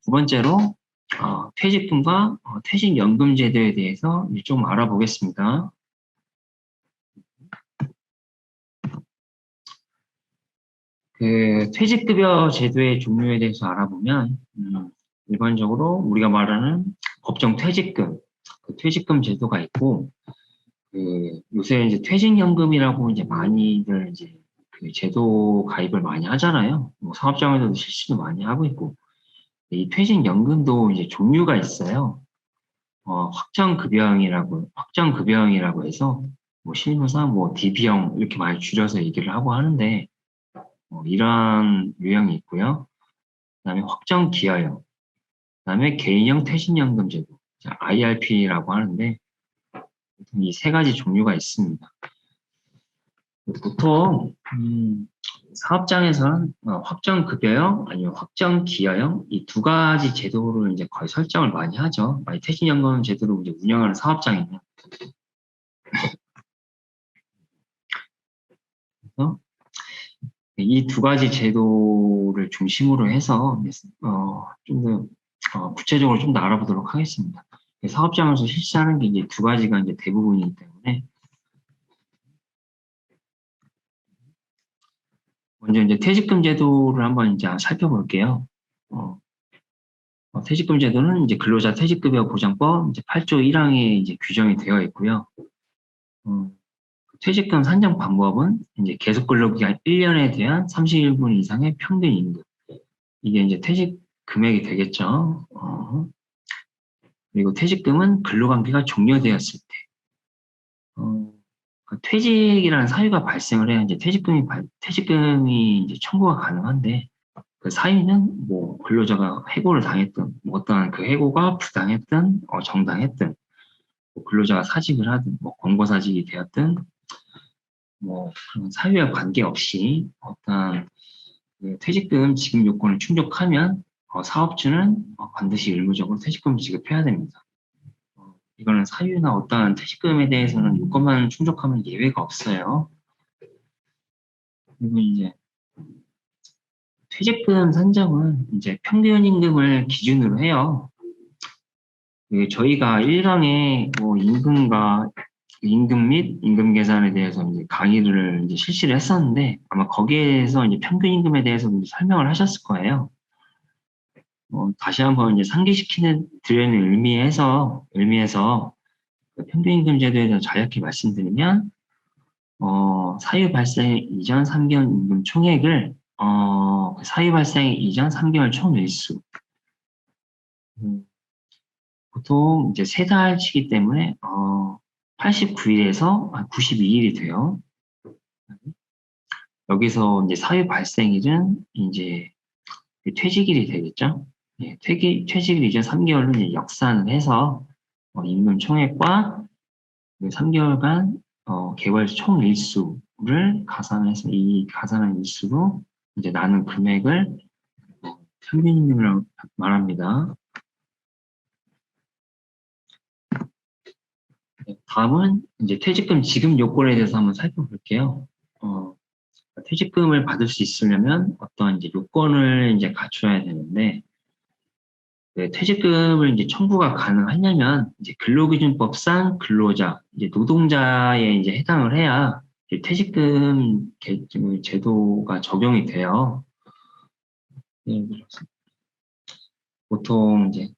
두 번째로 퇴직금과 퇴직연금 제도에 대해서 좀 알아보겠습니다. 그 퇴직급여 제도의 종류에 대해서 알아보면 일반적으로 우리가 말하는 법정 퇴직금, 그 퇴직금 제도가 있고, 그 요새 이제 퇴직연금이라고 이제 많이들 이제 그 제도 가입을 많이 하잖아요. 뭐 사업장에서도 실시도 많이 하고 있고, 이 퇴직연금도 이제 종류가 있어요. 확정급여형이라고 해서 뭐 실무상 뭐 DB형 이렇게 많이 줄여서 얘기를 하고 하는데, 이러한 유형이 있고요. 그다음에 확정기여형, 그다음에 개인형 퇴직연금 제도, IRP라고 하는데 이 세 가지 종류가 있습니다. 보통 사업장에서는 확정급여형 아니면 확정기여형 이 두 가지 제도를 이제 거의 설정을 많이 하죠. 많이 퇴직연금 제도를 이제 운영하는 사업장이면. 그래서 이 두 가지 제도를 중심으로 해서 좀 더 구체적으로 좀 더 알아보도록 하겠습니다. 사업장에서 실시하는 게 이제 두 가지가 이제 대부분이기 때문에 먼저 이제 퇴직금 제도를 한번 이제 살펴볼게요. 퇴직금 제도는 이제 근로자 퇴직급여 보장법 이제 8조 1항에 이제 규정이 되어 있고요. 퇴직금 산정 방법은 이제 계속 근로기간 1년에 대한 31분 이상의 평균 임금. 이게 이제 퇴직 금액이 되겠죠. 그리고 퇴직금은 근로관계가 종료되었을 때, 퇴직이라는 사유가 발생을 해야 이제 퇴직금이 이제 청구가 가능한데, 그 사유는 뭐 근로자가 해고를 당했든, 뭐 어떠한 그 해고가 부당했든, 정당했든, 뭐 근로자가 사직을 하든, 뭐 권고사직이 되었든, 뭐 그런 사유와 관계없이 어떠한 그 퇴직금 지급 요건을 충족하면 사업주는 반드시 의무적으로 퇴직금을 지급해야 됩니다. 이거는 사유나 어떠한 퇴직금에 대해서는 요건만 충족하면 예외가 없어요. 그리고 이제 퇴직금 산정은 이제 평균 임금을 기준으로 해요. 저희가 1강에 뭐 임금 및 임금 계산에 대해서 이제 강의를 이제 실시를 했었는데 아마 거기에서 이제 평균 임금에 대해서 이제 설명을 하셨을 거예요. 다시 한번 이제 상기시키는 드리는 의미에서 그 평균임금 제도에 대해서 간략히 말씀드리면 사유 발생 이전 3개월 임금 총액을 사유 발생 이전 3개월 총 일수 보통 이제 3달치기 때문에 89일에서 92일이 돼요. 여기서 이제 사유 발생일은 이제 퇴직일이 되겠죠. 예, 퇴직일 이전 3개월로 이제 역산을 해서 임금 총액과 3개월간 개월 총 일수를 가산해서 이 가산한 일수로 이제 나눈 금액을 평균임금이라고 말합니다. 다음은 이제 퇴직금 지급 요건에 대해서 한번 살펴볼게요. 퇴직금을 받을 수 있으려면 어떤 이제 요건을 이제 갖춰야 되는데, 퇴직금을 이제 청구가 가능하냐면, 이제 근로기준법상 근로자, 이제 노동자에 이제 해당을 해야 이제 퇴직금 제도가 적용이 돼요. 예를 들어서 보통 이제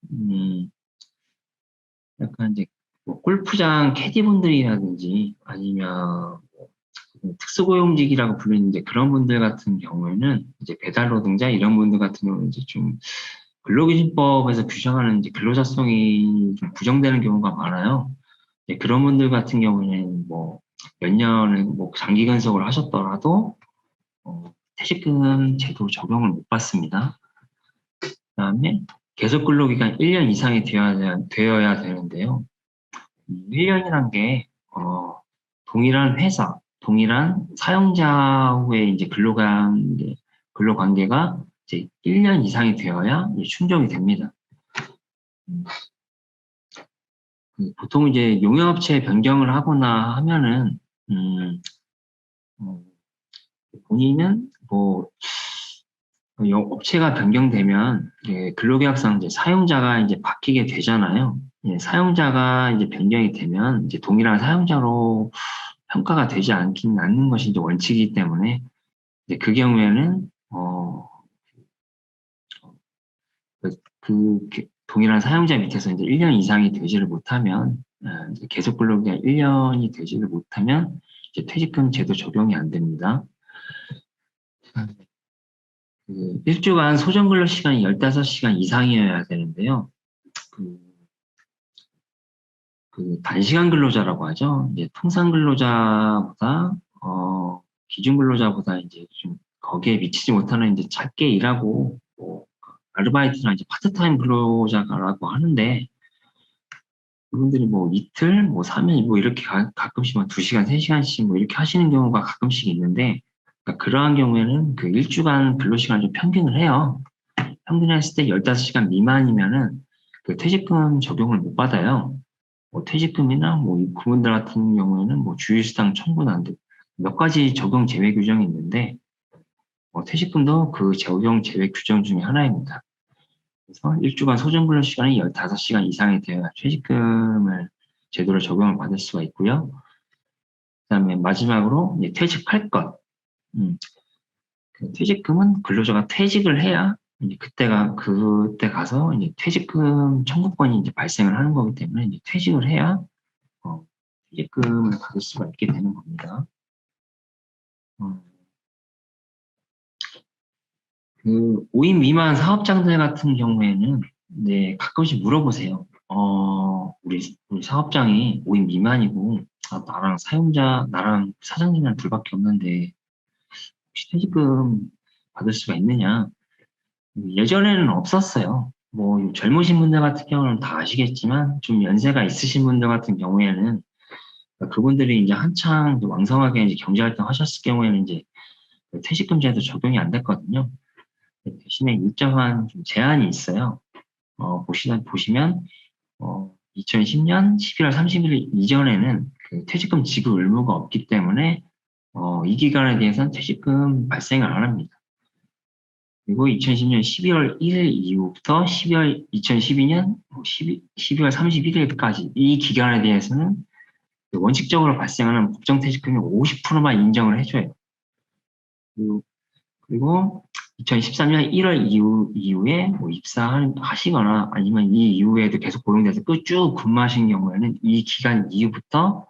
약간 이제 뭐 골프장 캐디분들이라든지 아니면 특수고용직이라고 불리는 이제 그런 분들 같은 경우에는 이제 배달 노동자 이런 분들 같은 경우는 이제 좀 근로기준법에서 규정하는 이제 근로자성이 좀 부정되는 경우가 많아요. 그런 분들 같은 경우에는 뭐 몇 년을 뭐 장기 근속을 하셨더라도 퇴직금 제도 적용을 못 받습니다. 그다음에 계속 근로기간 1년 이상이 되어야 되는데요. 1년이란 게 동일한 회사, 동일한 사용자와의 이제 근로관계가 이제 1년 이상이 되어야 이제 충족이 됩니다. 보통 이제 용역업체 변경을 하거나 하면은 본인은 뭐 업체가 변경되면 근로계약상 이제 사용자가 이제 바뀌게 되잖아요. 사용자가 이제 변경이 되면 이제 동일한 사용자로 평가가 되지 않는 것이 이제 원칙이기 때문에 이제 그 경우에는 동일한 사용자 밑에서 이제 1년 이상이 되지를 못하면 이제 계속 근로기간 1년이 되지를 못하면 이제 퇴직금 제도 적용이 안 됩니다. 1주간 소정 근로 시간이 15시간 이상이어야 되는데요. 단시간 근로자라고 하죠. 이제 통상 근로자보다 기준 근로자보다 이제 좀 거기에 미치지 못하는 이제 작게 일하고 아르바이트나 이제 파트타임 근로자라고 하는데 그분들이 뭐 이틀, 뭐 3일 뭐 이렇게 가끔씩 막 2시간, 3시간씩 뭐 이렇게 하시는 경우가 가끔씩 있는데 그러니까 그러한 경우에는 그 1주간 근로시간을 좀 평균을 해요. 평균했을 때 15시간 미만이면은 그 퇴직금 적용을 못 받아요. 뭐 퇴직금이나 뭐 그분들 같은 경우에는 뭐 주휴수당 청구는 안 되고 몇 가지 적용 제외 규정이 있는데 퇴직금도 그 적용 제외 규정 중에 하나입니다. 그래서 1주간 소정 근로 시간이 15시간 이상이 되어야 퇴직금을 제도로 적용을 받을 수가 있고요. 그다음에 마지막으로 이제 퇴직할 것. 그 퇴직금은 근로자가 퇴직을 해야 이제 그때 가서 이제 퇴직금 청구권이 이제 발생을 하는 거기 때문에 이제 퇴직을 해야 퇴직금을 받을 수가 있게 되는 겁니다. 그 5인 미만 사업장들 같은 경우에는 네, 가끔씩 물어보세요. 우리 사업장이 5인 미만이고 나랑 사장님이랑 둘밖에 없는데 혹시 퇴직금 받을 수가 있느냐? 예전에는 없었어요. 뭐 젊으신 분들 같은 경우는 다 아시겠지만 좀 연세가 있으신 분들 같은 경우에는 그분들이 이제 한창 왕성하게 이제 경제활동 하셨을 경우에는 이제 퇴직금제도 적용이 안 됐거든요. 대신에 일정한 좀 제한이 있어요. 보시면 2010년 11월 30일 이전에는 그 퇴직금 지급 의무가 없기 때문에 이 기간에 대해서는 퇴직금 발생을 안 합니다. 그리고 2010년 12월 1일 이후부터 2012년 12월 31일까지 이 기간에 대해서는 원칙적으로 발생하는 법정퇴직금의 50%만 인정을 해줘요. 그리고 2013년 1월 이후에 뭐 입사하시거나 아니면 이 이후에도 계속 고용돼서 쭉 근무하신 경우에는 이 기간 이후부터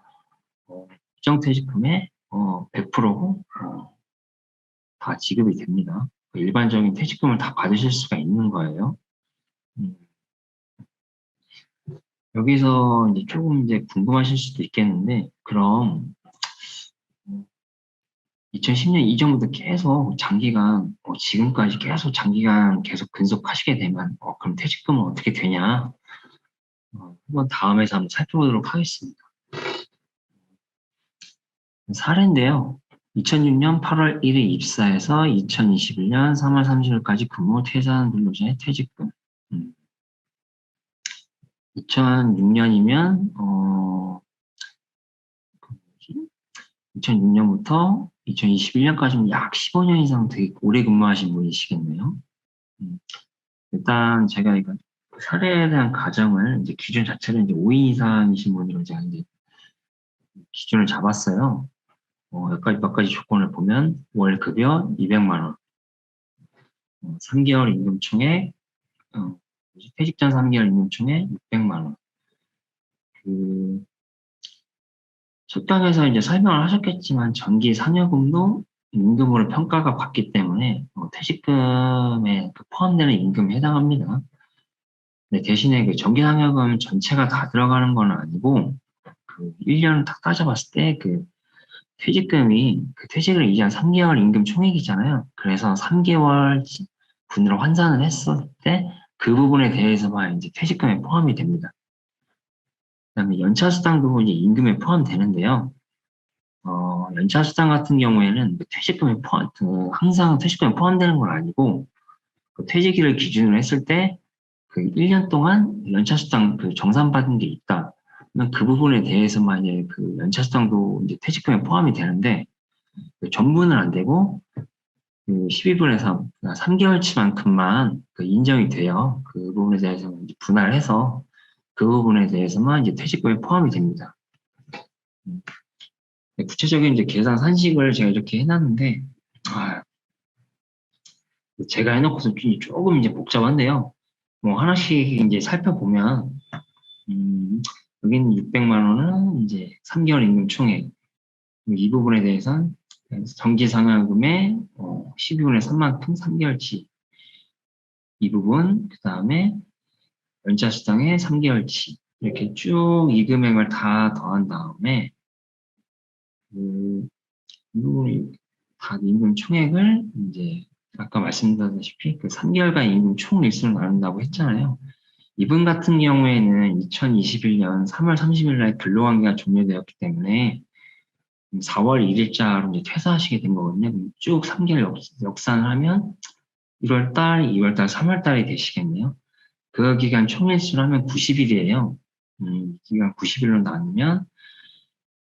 법정퇴직금의 100%다 지급이 됩니다. 일반적인 퇴직금을 다 받으실 수가 있는 거예요. 여기서 이제 조금 이제 궁금하실 수도 있겠는데, 그럼 2010년 이전부터 계속 장기간, 지금까지 계속 장기간 계속 근속하시게 되면, 그럼 퇴직금은 어떻게 되냐? 한번 다음에서 한번 살펴보도록 하겠습니다. 사례인데요. 2006년 8월 1일 입사해서 2021년 3월 30일까지 근무 퇴사한 근로자의 퇴직금. 2006년이면 2006년부터 2021년까지는 약 15년 이상 되게 오래 근무하신 분이시겠네요. 일단 제가 이거 사례에 대한 가정을 이제 기준 자체를 이제 5인 이상이신 분으로 제가 이제 기준을 잡았어요. 몇 가지 조건을 보면 월 급여 200만 원, 3개월 임금총액, 퇴직 전 3개월 임금총액 600만 원. 첫 강에서 이제 설명을 하셨겠지만 전기 상여금도 임금으로 평가가 받기 때문에 퇴직금에 포함되는 임금에 해당합니다. 네, 대신에 그 전기 상여금 전체가 다 들어가는 건 아니고 1년을 딱 따져봤을 때 퇴직금이 퇴직을 이전 3개월 임금 총액이잖아요. 그래서 3개월 분으로 환산을 했을 때 그 부분에 대해서만 이제 퇴직금에 포함이 됩니다. 그다음에 연차수당도 이제 임금에 포함되는데요. 연차수당 같은 경우에는 퇴직금에 항상 퇴직금에 포함되는 건 아니고 퇴직일을 기준으로 했을 때 1년 동안 연차수당 정산받은 게 있다. 그 부분에 대해서만 이제 연차수당도 이제 퇴직금에 포함이 되는데 전부는 안 되고 그 12분의 3, 3개월치만큼만 그 인정이 돼요. 그 부분에 대해서 이제 분할을 해서 그 부분에 대해서만 이제 퇴직금에 포함이 됩니다. 구체적인 이제 계산 산식을 제가 이렇게 해놨는데, 제가 해놓고서 조금 이제 복잡한데요. 뭐 하나씩 이제 살펴보면, 여기는 600만 원은 이제 3개월 임금 총액. 이 부분에 대해서는 정기상여금의 12분의 3만큼 3개월치. 이 부분, 그 다음에 연차수당의 3개월치. 이렇게 쭉 이 금액을 다 더한 다음에, 이 부분이 다 임금 총액을 이제 아까 말씀드렸다시피 그 3개월간 임금 총 일수를 나눈다고 했잖아요. 이분 같은 경우에는 2021년 3월 30일 날 근로관계가 종료되었기 때문에 4월 1일자로 이제 퇴사하시게 된 거거든요. 쭉 3개월 역산을 하면 1월달, 2월달, 3월달이 되시겠네요. 그 기간 총일수를 하면 90일이에요. 기간 90일로 나누면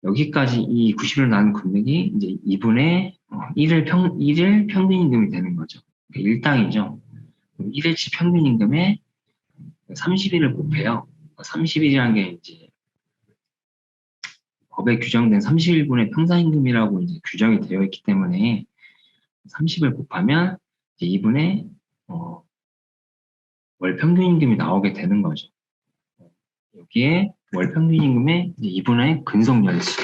여기까지 이 90일로 나눈 금액이 이제 2분의 1일 평균임금이 되는 거죠. 일당이죠. 1일치 평균임금에 30일을 곱해요. 30일이라는 게 이제 법에 규정된 30일분의 평상임금이라고 이제 규정이 되어 있기 때문에 30을 곱하면 이제 2분의 월 평균임금이 나오게 되는 거죠. 여기에 월 평균임금의 2분의 근속연수.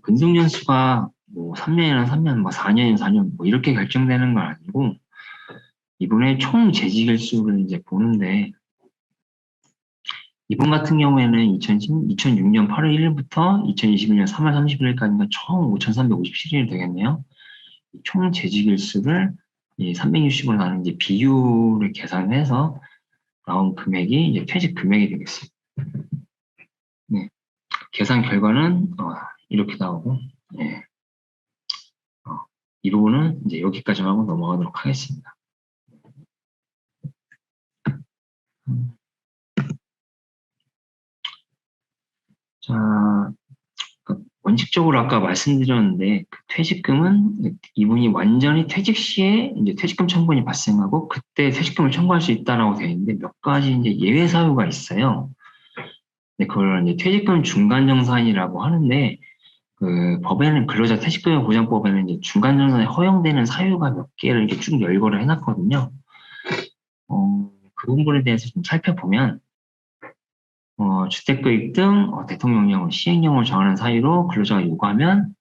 근속연수가 뭐 3년이나 3년, 뭐 4년이나 4년 뭐 이렇게 결정되는 건 아니고 이분의 총 재직일수를 이제 보는데 이분 같은 경우에는 2006년 8월 1일부터 2021년 3월 31일까지가 총 5,357일이 되겠네요. 총 재직일수를 360으로 나눈 이제 비율을 계산해서 나온 금액이 이제 퇴직 금액이 되겠습니다. 네. 계산 결과는 이렇게 나오고, 네. 이 부분은 이제 여기까지만 하고 넘어가도록 하겠습니다. 자, 원칙적으로 아까 말씀드렸는데 그 퇴직금은 이분이 완전히 퇴직 시에 이제 퇴직금 청구권이 발생하고 그때 퇴직금을 청구할 수 있다라고 되어 있는데 몇 가지 이제 예외 사유가 있어요. 네, 그걸 이제 퇴직금 중간정산이라고 하는데 그 법에는 근로자 퇴직금 보장법에는 이제 중간정산에 허용되는 사유가 몇 개를 이렇게 쭉 열거를 해놨거든요. 그 부분에 대해서 좀 살펴보면 주택구입 등 대통령령 시행령을 정하는 사유로 근로자가 요구하면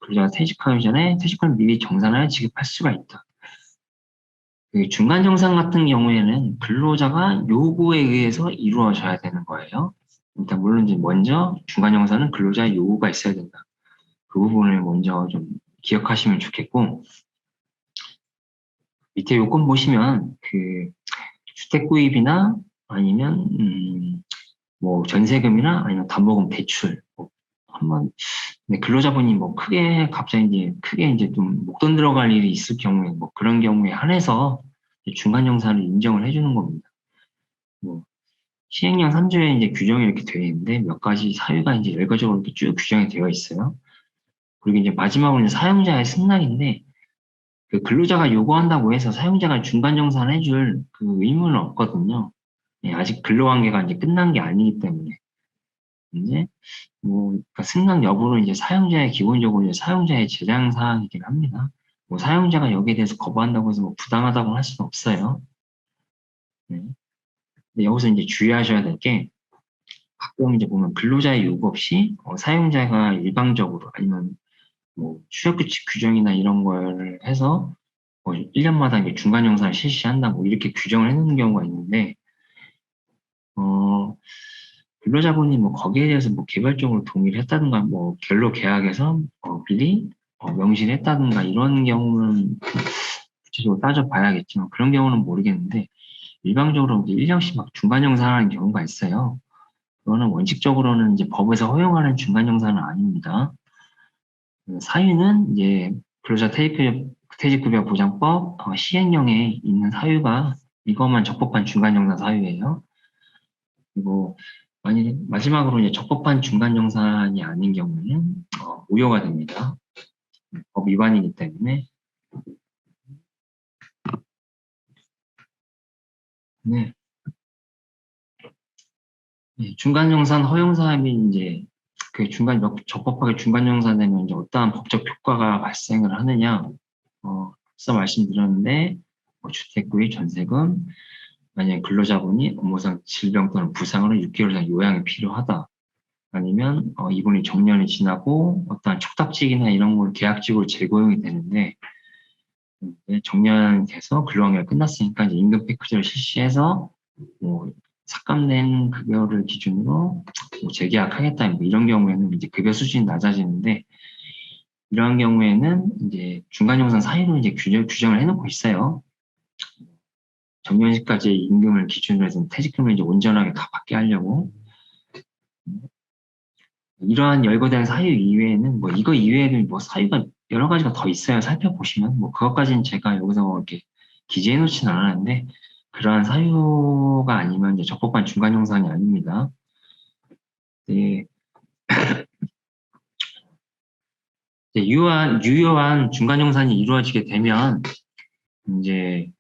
근로자가 퇴직하기 전에 퇴직금을 미리 정산하여 지급할 수가 있다. 그 중간정산 같은 경우에는 근로자가 요구에 의해서 이루어져야 되는 거예요. 일단 물론 이제 먼저 중간정산은 근로자의 요구가 있어야 된다. 그 부분을 먼저 좀 기억하시면 좋겠고 밑에 요건 보시면 그 주택구입이나 아니면 뭐 전세금이나 아니면 담보금 대출 한번 근로자분이 뭐 갑자기 이제 크게 이제 좀 목돈 들어갈 일이 있을 경우에 뭐 그런 경우에 한해서 중간 정산을 인정을 해주는 겁니다. 뭐 시행령 3조에 이제 규정이 이렇게 되어 있는데 몇 가지 사유가 이제 열거적으로 이렇게 쭉 규정이 되어 있어요. 그리고 이제 마지막으로 이제 사용자의 승낙인데 그 근로자가 요구한다고 해서 사용자가 중간 정산을 해줄 그 의무는 없거든요. 아직 근로관계가 이제 끝난 게 아니기 때문에. 이제 그러니까 승낙 여부는 이제 사용자의 기본적으로 이제 사용자의 제장 사항이긴 합니다. 뭐 사용자가 여기에 대해서 거부한다고 해서 뭐 부당하다고 할 수는 없어요. 네. 근데 여기서 이제 주의하셔야 될 게 가끔 이제 보면 근로자의 요구 없이 사용자가 일방적으로 아니면 뭐 취업규칙 규정이나 이런 걸 해서 1년마다 이제 중간 정산을 실시한다고 이렇게 규정을 해놓는 경우가 있는데 근로자분이 뭐 거기에 대해서 뭐 개별적으로 동의를 했다든가 뭐 결로 계약에서 미리 명시를 했다든가 이런 경우는 구체적으로 따져봐야겠지만 그런 경우는 모르겠는데 일방적으로 이제 1년씩 막 중간 정산하는 경우가 있어요. 그거는 원칙적으로는 이제 법에서 허용하는 중간 정산은 아닙니다. 사유는 이제 근로자 퇴직급여 보장법 시행령에 있는 사유가 이것만 적법한 중간 정산 사유예요. 그리고 만약에 마지막으로 이제 적법한 중간 정산이 아닌 경우는 무효가 됩니다. 법 위반이기 때문에 네. 네, 중간용산 허용사항이 이제 그 적법하게 중간용산되면 이제 어떠한 법적 효과가 발생을 하느냐, 앞서 말씀드렸는데, 뭐 주택구입, 전세금, 만약에 근로자분이 업무상 질병 또는 부상으로 6개월 이상 요양이 필요하다. 아니면 이분이 정년이 지나고 어떠한 촉탁직이나 이런 걸 계약직으로 재고용이 되는데 정년이 돼서 근로환경이 끝났으니까 이제 임금 패키지를 실시해서 뭐 삭감된 급여를 기준으로 뭐 재계약하겠다 뭐 이런 경우에는 이제 급여 수준이 낮아지는데 이러한 경우에는 이제 중간용산 사유로 이제 규정을 해놓고 있어요. 정년시까지 임금을 기준으로 해서 퇴직금을 이제 온전하게 다 받게 하려고. 이러한 열거된 사유 이외에는 뭐 이거 이외에는 뭐 사유가 여러 가지가 더 있어요. 살펴보시면 뭐 그것까지는 제가 여기서 이렇게 기재해 놓지는 않았는데 그러한 사유가 아니면 이제 적법한 중간용산이 아닙니다. 네. 유효한 중간용산이 이루어지게 되면 이제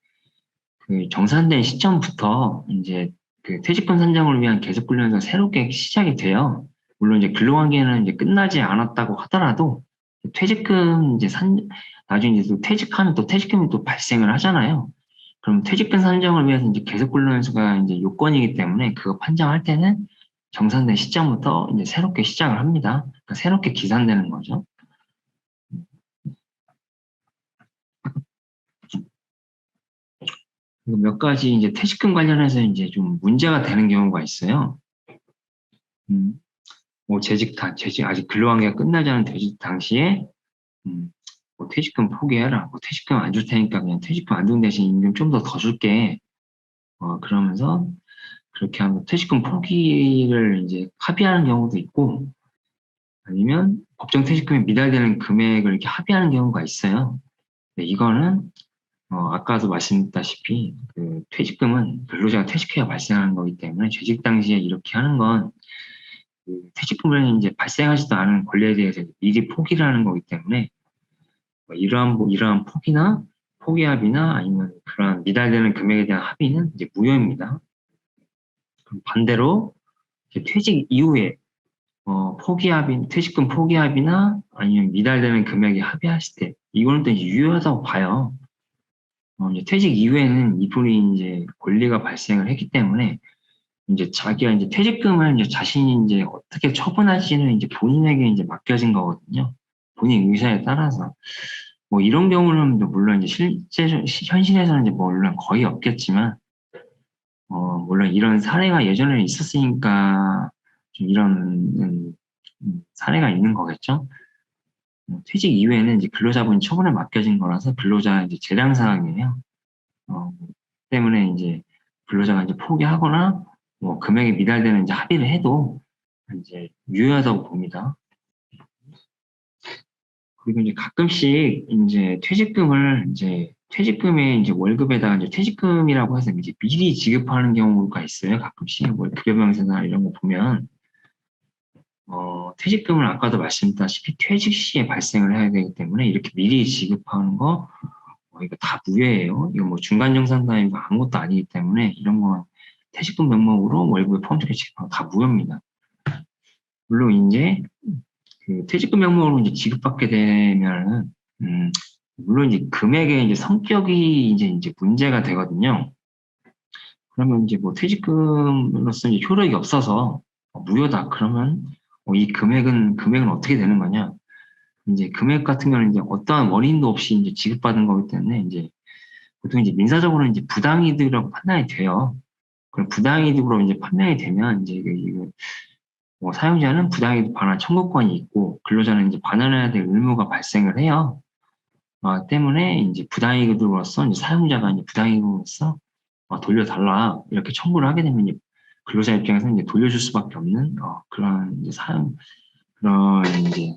그 정산된 시점부터 이제 그 퇴직금 산정을 위한 계속 훈련이 새롭게 시작이 돼요. 물론 이제 근로관계는 이제 끝나지 않았다고 하더라도 퇴직금 이제 나중에 이제 또 퇴직하면 또 퇴직금이 또 발생을 하잖아요. 그럼 퇴직금 산정을 위해서 이제 계속 훈련수가 이제 요건이기 때문에 그거 판정할 때는 정산된 시점부터 이제 새롭게 시작을 합니다. 그러니까 새롭게 기산되는 거죠. 그리고 몇 가지 이제 퇴직금 관련해서 이제 좀 문제가 되는 경우가 있어요. 뭐 재직 아직 근로관계가 끝나지 않은 퇴직 당시에 뭐 퇴직금 포기해라. 뭐 퇴직금 안 줄 테니까 그냥 퇴직금 안 준 대신 임금 좀 더 줄게. 그러면서 그렇게 하면 퇴직금 포기를 이제 합의하는 경우도 있고 아니면 법정 퇴직금이 미달되는 금액을 이렇게 합의하는 경우가 있어요. 이거는 아까도 말씀드렸다시피 그 퇴직금은 근로자가 퇴직해야 발생하는 거기 때문에 재직 당시에 이렇게 하는 건 그 퇴직금을 이제 발생하지도 않은 권리에 대해서 미리 포기를 하는 거기 때문에 이러한 포기나 포기합의나 아니면 그러한 미달되는 금액에 대한 합의는 이제 무효입니다. 그럼 반대로 퇴직 이후에 퇴직금 포기합의나 아니면 미달되는 금액에 합의하실 때 이거는 또 이제 유효하다고 봐요. 이제 퇴직 이후에는 이분이 이제 권리가 발생을 했기 때문에 이제 자기가 이제 퇴직금을 이제 자신이 이제 어떻게 처분할지는 이제 본인에게 이제 맡겨진 거거든요. 본인 의사에 따라서. 뭐 이런 경우는 물론 이제 현실에서는 이제 물론 거의 없겠지만, 물론 이런 사례가 예전에 있었으니까 좀 이런 사례가 있는 거겠죠. 퇴직 이후에는 이제 근로자분이 처분에 맡겨진 거라서 근로자 이제 재량 사항이에요. 때문에 이제 근로자가 이제 포기하거나 뭐 금액이 미달되는 이제 합의를 해도 이제 유효하다고 봅니다. 그리고 이제 가끔씩 이제 퇴직금에 이제 월급에다가 이제 퇴직금이라고 해서 이제 미리 지급하는 경우가 있어요. 가끔씩 뭐 급여명세나 이런 거 보면 퇴직금을 아까도 말씀드렸다시피 퇴직 시에 발생을 해야 되기 때문에 이렇게 미리 지급하는 거 이거 다 무효예요. 이거 뭐 중간정산도 아무것도 아니기 때문에 이런 거 퇴직금 명목으로 월급에 포함되게 지급하고 다 무효입니다. 물론 이제 그 퇴직금 명목으로 이제 지급받게 되면은 물론 이제 금액의 이제 성격이 이제 문제가 되거든요. 그러면 이제 뭐 퇴직금으로서 이제 효력이 없어서 무효다. 그러면 이 금액은 어떻게 되는 거냐? 이제 금액 같은 경우는 이제 어떠한 원인도 없이 이제 지급받은 거기 때문에 이제 보통 이제 민사적으로는 이제 부당이득이라고 판단이 돼요. 그럼 부당이득으로 이제 판단이 되면 이제 이거 뭐 사용자는 부당이득 반환 청구권이 있고 근로자는 이제 반환해야 될 의무가 발생을 해요. 때문에 이제 부당이득으로서 이제 사용자가 이제 부당이득으로서 돌려달라 이렇게 청구를 하게 되면 이제 근로자 입장에서는 이제 돌려줄 수밖에 없는 그런 이제 그런 이제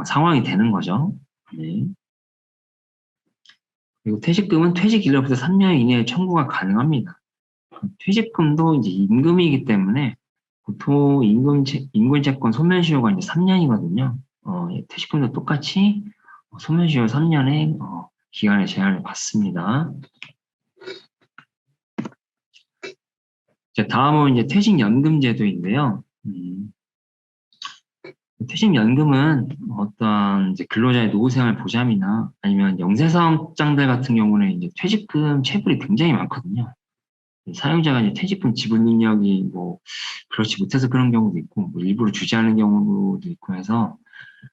상황이 되는 거죠. 네. 그리고 퇴직금은 퇴직일로부터 3년 이내에 청구가 가능합니다. 퇴직금도 이제 임금이기 때문에 보통 임금채권 소멸시효가 이제 3년이거든요. 퇴직금도 똑같이 소멸시효 3년의 기간의 제한을 받습니다. 이제 다음은 이제 퇴직연금제도인데요. 퇴직연금은 어떤 이제 근로자의 노후생활 보장이나 아니면 영세사업장들 같은 경우는 이제 퇴직금 체불이 굉장히 많거든요. 사용자가 이제 퇴직금 지불 능력이 뭐 그렇지 못해서 그런 경우도 있고, 뭐 일부러 주지하는 경우도 있고 해서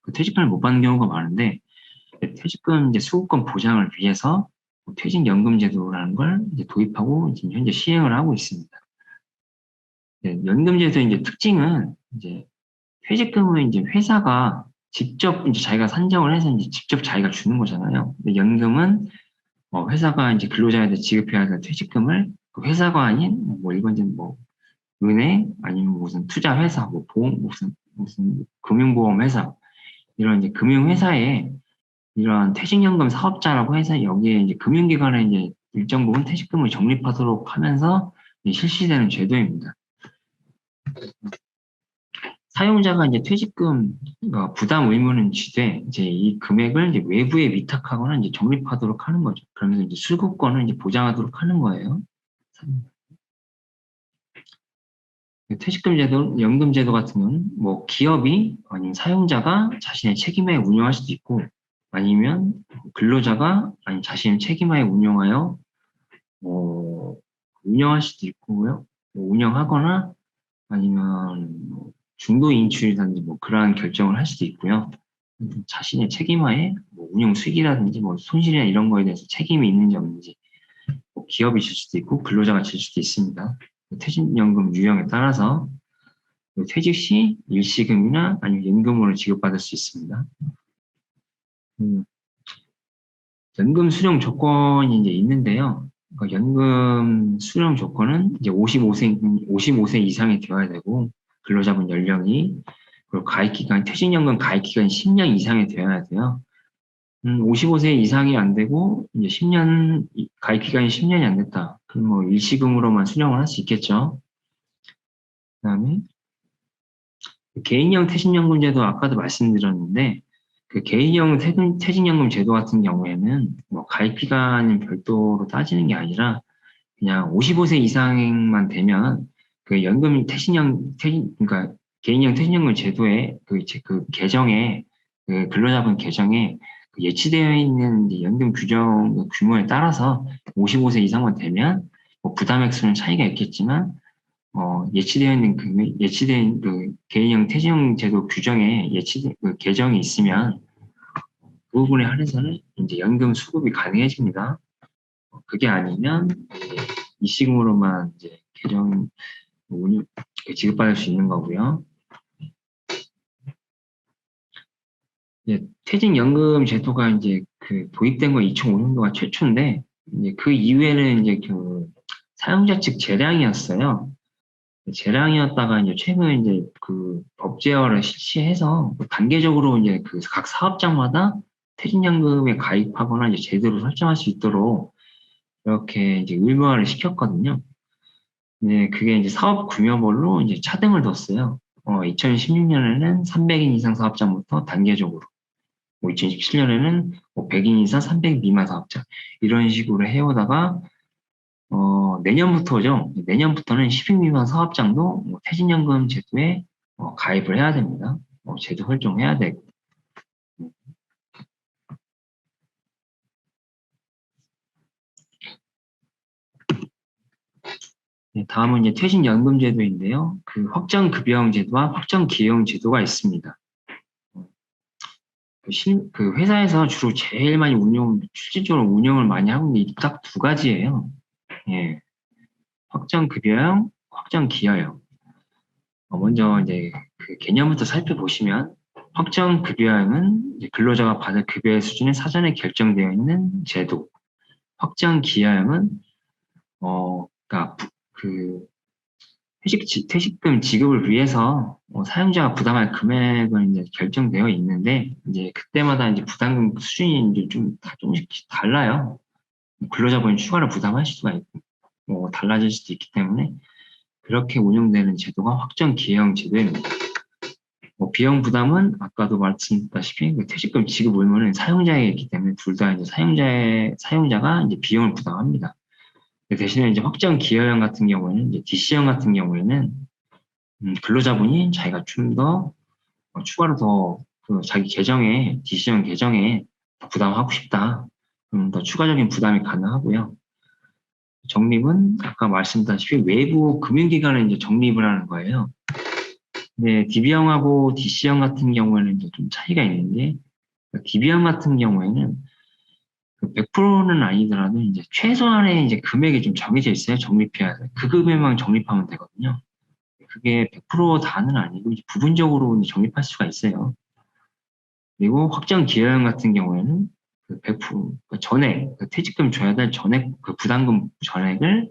그 퇴직금을 못 받는 경우가 많은데, 퇴직금 이제 수급권 보장을 위해서 퇴직연금제도라는 걸 이제 도입하고 지금 현재 시행을 하고 있습니다. 연금제도의 이제 특징은 이제 퇴직금은 이제 회사가 직접 이제 자기가 산정을 해서 이제 직접 자기가 주는 거잖아요. 근데 연금은 회사가 이제 근로자한테 지급해야 될 퇴직금을 그 회사가 아닌 뭐 일반적인 뭐 은행 아니면 무슨 투자 회사, 뭐 보험 무슨 금융보험 회사 이런 이제 금융회사에 이런 퇴직연금 사업자라고 해서 여기에 이제 금융기관에 이제 일정 부분 퇴직금을 적립하도록 하면서 실시되는 제도입니다. 사용자가 이제 퇴직금 부담 의무는 지되 이제 이 금액을 이제 외부에 위탁하거나 이제 적립하도록 하는 거죠. 그러면서 이제 수급권을 이제 보장하도록 하는 거예요. 퇴직금 제도, 연금 제도 같은 경우는 뭐 기업이 아니면 사용자가 자신의 책임에 운영할 수도 있고 아니면 근로자가 아니면 자신의 책임하에 운영하여 운영할 수도 있고요. 뭐 운영하거나 아니면 뭐 중도 인출이라든지 뭐 그러한 결정을 할 수도 있고요. 자신의 책임하에 뭐 운영 수익이라든지 뭐 손실이나 이런 거에 대해서 책임이 있는지 없는지 뭐 기업이 질 수도 있고 근로자가 질 수도 있습니다. 퇴직연금 유형에 따라서 퇴직 시 일시금이나 아니면 연금으로 지급받을 수 있습니다. 연금 수령 조건이 이제 있는데요. 그러니까 연금 수령 조건은 이제 55세 이상이 되어야 되고, 근로자분 연령이, 그리고 가입기간, 퇴직연금 가입기간이 10년 이상이 되어야 돼요. 55세 이상이 안 되고, 이제 10년, 가입기간이 10년이 안 됐다. 그럼 뭐 일시금으로만 수령을 할 수 있겠죠. 그 다음에, 개인형 퇴직연금 제도 아까도 말씀드렸는데, 그 개인형 퇴직연금 제도 같은 경우에는 뭐 가입 기간은 별도로 따지는 게 아니라 그냥 55세 이상만 되면 그 연금 그러니까 개인형 퇴직연금 제도의 그 계정에 그 근로자분 계정에 그 예치되어 있는 연금 규정 규모에 따라서 55세 이상만 되면 뭐 부담 액수는 차이가 있겠지만 예치되어 있는 예치된 그 개인형 퇴직연금 제도 규정에 예치된 그 계정이 있으면 그 부분에 한해서는 이제 연금 수급이 가능해집니다. 그게 아니면 이시금으로만 이제 계정 운영 지급받을 수 있는 거고요. 퇴직연금 제도가 이제 그 도입된 건 2005년도가 최초인데 이제 그 이후에는 이제 그 사용자 측 재량이었어요. 재량이었다가 이제 최근 이제 그 법제화를 실시해서 단계적으로 이제 그 각 사업장마다 퇴직연금에 가입하거나 이제 제도를 설정할 수 있도록 이렇게 이제 의무화를 시켰거든요. 네, 그게 이제 사업 규모별로 이제 차등을 뒀어요. 2016년에는 300인 이상 사업장부터 단계적으로, 2017년에는 100인 이상 300 미만 사업장 이런 식으로 해오다가 내년부터죠. 내년부터는 10인 미만 사업장도 퇴직연금 제도에 가입을 해야 됩니다. 제도 설정해야 되고. 네, 다음은 이제 퇴직연금 제도인데요. 그 확정급여형 제도와 확정기여형 제도가 있습니다. 그 회사에서 주로 제일 많이 실질적으로 운영을 많이 하고 있는 게 딱 두 가지예요. 예. 확정급여형, 확정기여형. 먼저 이제 그 개념부터 살펴보시면 확정급여형은 이제 근로자가 받을 급여의 수준이 사전에 결정되어 있는 제도. 확정기여형은 그러니까 그 퇴직금 지급을 위해서 사용자가 부담할 금액은 이제 결정되어 있는데 이제 그때마다 이제 부담금 수준이 이제 조금씩 달라요. 근로자분이 추가로 부담할 수가 있고 달라질 수도 있기 때문에 그렇게 운영되는 제도가 확정 기여형 제도입니다. 비용 부담은 아까도 말씀드렸다시피 그 퇴직금 지급 의무는 사용자에게 있기 때문에 둘 다 이제 사용자가 이제 비용을 부담합니다. 대신에 이제 확정 기여형 같은 경우에는 이제 DC형 같은 경우에는 근로자분이 자기가 좀 더 추가로 더 자기 계정에 DC형 계정에 더 부담하고 싶다. 그럼 더 추가적인 부담이 가능하고요. 적립은 아까 말씀드렸다시피 외부 금융기관에 이제 적립을 하는 거예요. 네, DB형하고 DC형 같은 경우에는 이제 좀 차이가 있는 게 DB형 같은 경우에는 100%는 아니더라도 이제 최소한의 이제 금액이 좀 정해져 있어요. 적립해야 돼. 그 금액만 적립하면 되거든요. 그게 100% 다는 아니고 이제 부분적으로 이제 적립할 수가 있어요. 그리고 확정 기여형 같은 경우에는 그 100%, 그 전액, 그 퇴직금 줘야 될 전액, 그 부담금 전액을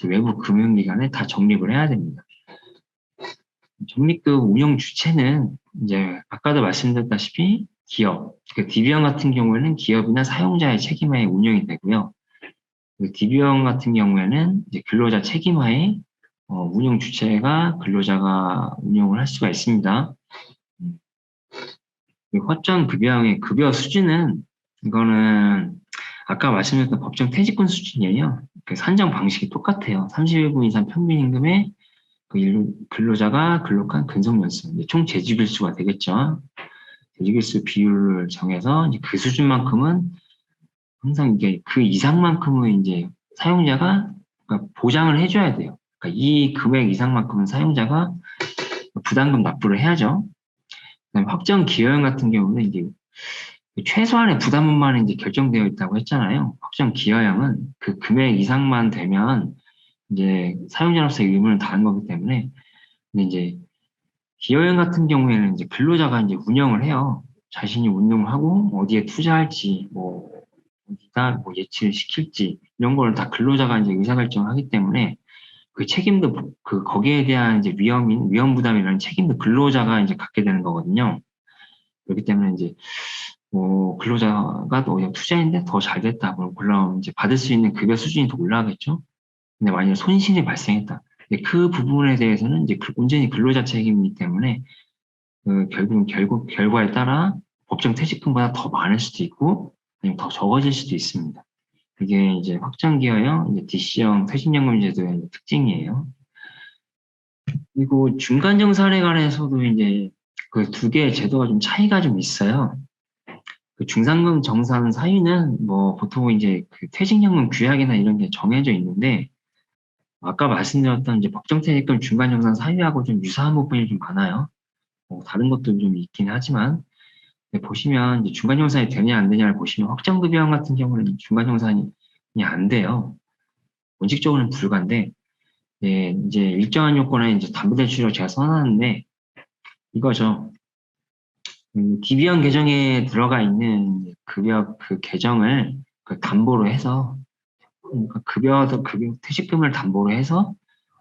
외부 금융기관에 다 적립을 해야 됩니다. 적립금 운영 주체는 이제 아까도 말씀드렸다시피 기업, 그 DB형 같은 경우에는 기업이나 사용자의 책임하에 운영이 되고요. 그 DB형 같은 경우에는 이제 근로자 책임하에 운영 주체가 근로자가 운영을 할 수가 있습니다. 확정 급여형의 급여 수준은 이거는 아까 말씀드렸던 법정 퇴직금 수준이에요. 그 산정 방식이 똑같아요. 31분 이상 평균 임금에 그 근로자가 근로한 근속 연수, 총 재직일수가 되겠죠. 재직일수 비율을 정해서 이제 그 수준만큼은 항상 이게 그 이상만큼은 이제 사용자가 그러니까 보장을 해줘야 돼요. 그러니까 이 금액 이상만큼은 사용자가 부담금 납부를 해야죠. 그다음에 확정 기여형 같은 경우는 이제 최소한의 부담금만 이제 결정되어 있다고 했잖아요. 확정 기여형은 그 금액 이상만 되면 이제 사용자로서의 의무를 다한 거기 때문에 근데 이제 기여형 같은 경우에는 이제 근로자가 이제 운영을 해요. 자신이 운영을 하고 어디에 투자할지 뭐 어디다 뭐 예치를 시킬지 이런 걸 다 근로자가 이제 의사결정을 하기 때문에 그 책임도 그 거기에 대한 이제 위험 부담이라는 책임도 근로자가 이제 갖게 되는 거거든요. 그렇기 때문에 이제 뭐 근로자가 또 투자했는데 더 잘 됐다. 그럼 이제 받을 수 있는 급여 수준이 더 올라가겠죠. 근데 만약에 손실이 발생했다. 그 부분에 대해서는 이제 온전히 근로자 책임이기 때문에 결국 결과에 따라 법정 퇴직금보다 더 많을 수도 있고 아니면 더 적어질 수도 있습니다. 그게 이제 확정기여형, 이제 DC형 퇴직연금 제도의 특징이에요. 그리고 중간정산에 관해서도 이제 그 두 개의 제도가 좀 차이가 좀 있어요. 그 중상금 정산 사유는 뭐 보통 이제 그 퇴직연금 규약이나 이런 게 정해져 있는데 아까 말씀드렸던 이제 법정퇴직금 중간정산 사유하고 좀 유사한 부분이 좀 많아요. 다른 것도 좀 있긴 하지만 보시면 이제 중간정산이 되냐 안 되냐를 보시면 확정급여형 같은 경우는 중간정산이 안 돼요. 원칙적으로는 불가인데 이제 일정한 요건에 이제 담보대출을 제가 써놨는데 이거죠. DB형 계정에 들어가 있는 급여 그 계정을 그 담보로 해서 그러니까 급여 퇴직금을 담보로 해서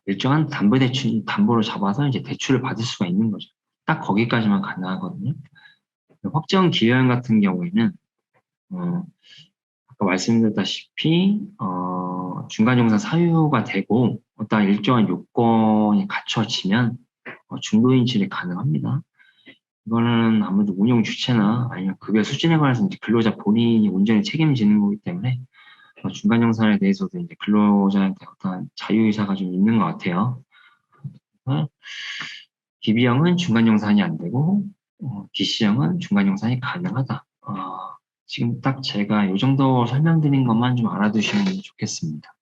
일정한 담보로 잡아서 이제 대출을 받을 수가 있는 거죠. 딱 거기까지만 가능하거든요. 확정 기여형 같은 경우에는 아까 말씀드렸다시피 중간정산 사유가 되고 어떤 일정한 요건이 갖춰지면 중도인출이 가능합니다. 이거는 아무래도 운영 주체나 아니면 급여 수준에 관해서 이제 근로자 본인이 온전히 책임지는 거기 때문에 중간정산에 대해서도 이제 근로자한테 어떤 자유의사가 좀 있는 것 같아요. DB형은 중간정산이 안 되고 DC형은 중간정산이 가능하다. 지금 딱 제가 이 정도 설명드린 것만 좀 알아두시면 좋겠습니다.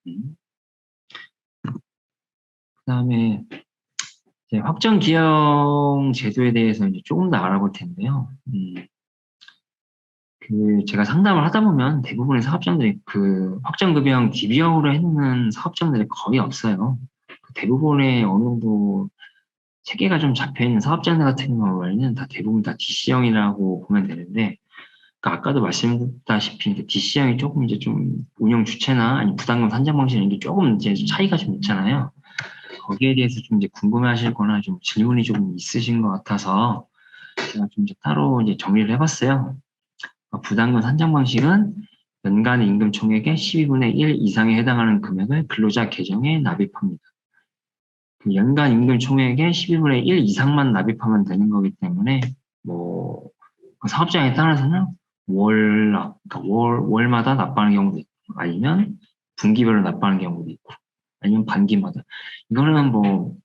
그 다음에 확정 기여형 제도에 대해서 이제 조금 더 알아볼 텐데요. 제가 상담을 하다 보면 대부분의 사업장들이 그 확정급여형 DB형으로 해놓는 사업장들이 거의 없어요. 대부분의 어느 정도 체계가 좀 잡혀있는 사업장들 같은 경우에는 다 대부분 다 DC형이라고 보면 되는데, 그러니까 아까도 말씀드렸다시피 DC형이 조금 이제 좀 운영 주체나 아니 부담금 산정 방식 이런 게 조금 이제 차이가 좀 있잖아요. 거기에 대해서 좀 이제 궁금해하실 거나 좀 질문이 좀 있으신 것 같아서 제가 좀 이제 따로 이제 정리를 해봤어요. 부담금 산정 방식은 연간 임금 총액의 12분의 1 이상에 해당하는 금액을 근로자 계정에 납입합니다. 연간 임금 총액의 12분의 1 이상만 납입하면 되는 거기 때문에 뭐 사업장에 따라서는 그러니까 월마다 납부하는 경우도 있고 아니면 분기별로 납부하는 경우도 있고, 아니면 반기마다. 이거는 뭐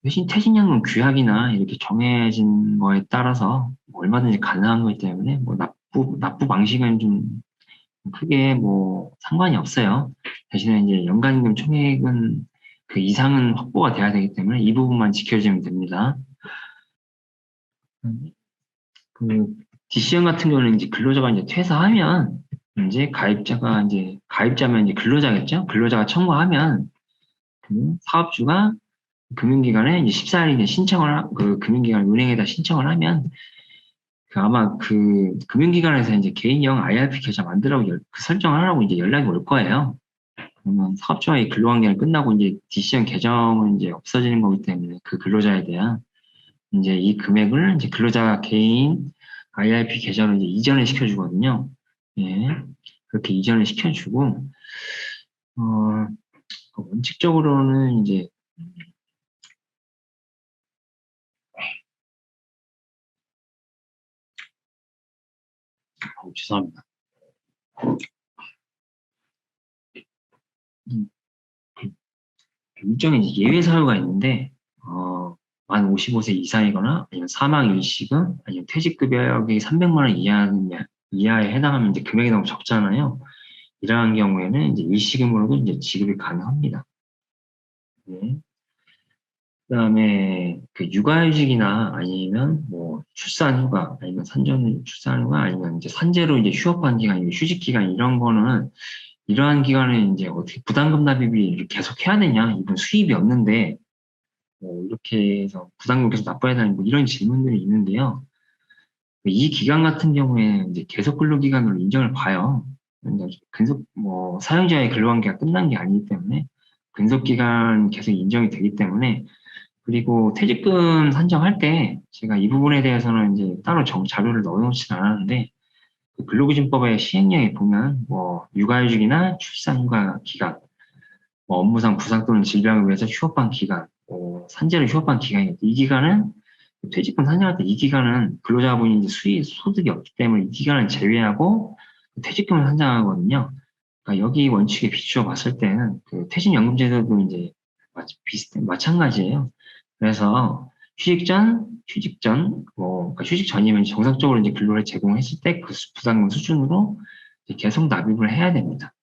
대신 퇴직연금 규약이나 이렇게 정해진 거에 따라서 뭐 얼마든지 가능한 거기 때문에 뭐 납부 방식은 좀 크게 뭐 상관이 없어요. 대신에 이제 연간임금 총액은 그 이상은 확보가 돼야 되기 때문에 이 부분만 지켜주면 됩니다. 그 DCM 같은 경우는 이제 근로자가 이제 퇴사하면 이제 가입자면 이제 근로자겠죠? 근로자가 청구하면 그 사업주가 금융기관에 이제 14일 이제 그 금융기관 은행에다 신청을 하면 아마 그 금융기관에서 이제 개인형 IRP 계좌 만들라고 그 설정을 하라고 이제 연락이 올 거예요. 그러면 사업주와의 근로관계가 끝나고 이제 DC형 계정은 이제 없어지는 거기 때문에 그 근로자에 대한 이제 이 금액을 이제 근로자 개인 IRP 계좌로 이제 이전을 시켜주거든요. 예. 그렇게 이전을 시켜주고, 원칙적으로는 이제, 죄송합니다. 일종의 이제 예외 사유가 있는데, 만 55세 이상이거나, 아니면 사망 일시금, 아니면 퇴직급여액이 300만 원 이하에 해당하면 이제 금액이 너무 적잖아요. 이러한 경우에는 이제 일시금으로도 이제 지급이 가능합니다. 네. 그다음에 그 육아휴직이나 아니면 뭐 출산휴가 아니면 출산휴가 아니면 이제 산재로 이제 휴업한 기간, 휴직 기간 이런 거는 이러한 기간에 이제 어떻게 부담금 납입이 계속 해야 되냐? 이분 수입이 없는데 뭐 이렇게 해서 부담금 계속 납부해야 되는 뭐 이런 질문들이 있는데요. 이 기간 같은 경우에 이제 계속 근로기간으로 인정을 봐요. 근속 뭐 사용자의 근로관계가 끝난 게 아니기 때문에 근속기간 계속 인정이 되기 때문에 그리고 퇴직금 산정할 때 제가 이 부분에 대해서는 이제 따로 자료를 넣어놓지는 않았는데 그 근로기준법의 시행령에 보면 뭐 육아휴직이나 출산휴가 기간, 뭐 업무상 부상 또는 질병을 위해서 휴업한 기간, 뭐 산재로 휴업한 기간이 이 기간은 퇴직금 산정할 때 이 기간은 근로자분이 이제 소득이 없기 때문에 이 기간을 제외하고 퇴직금을 산정하거든요. 그러니까 여기 원칙에 비추어 봤을 때는 그 퇴직연금제도도 이제 마찬가지예요. 그래서 휴직 전, 그러니까 휴직 전이면 정상적으로 이제 근로를 제공했을 때 그 부담금 수준으로 계속 납입을 해야 됩니다.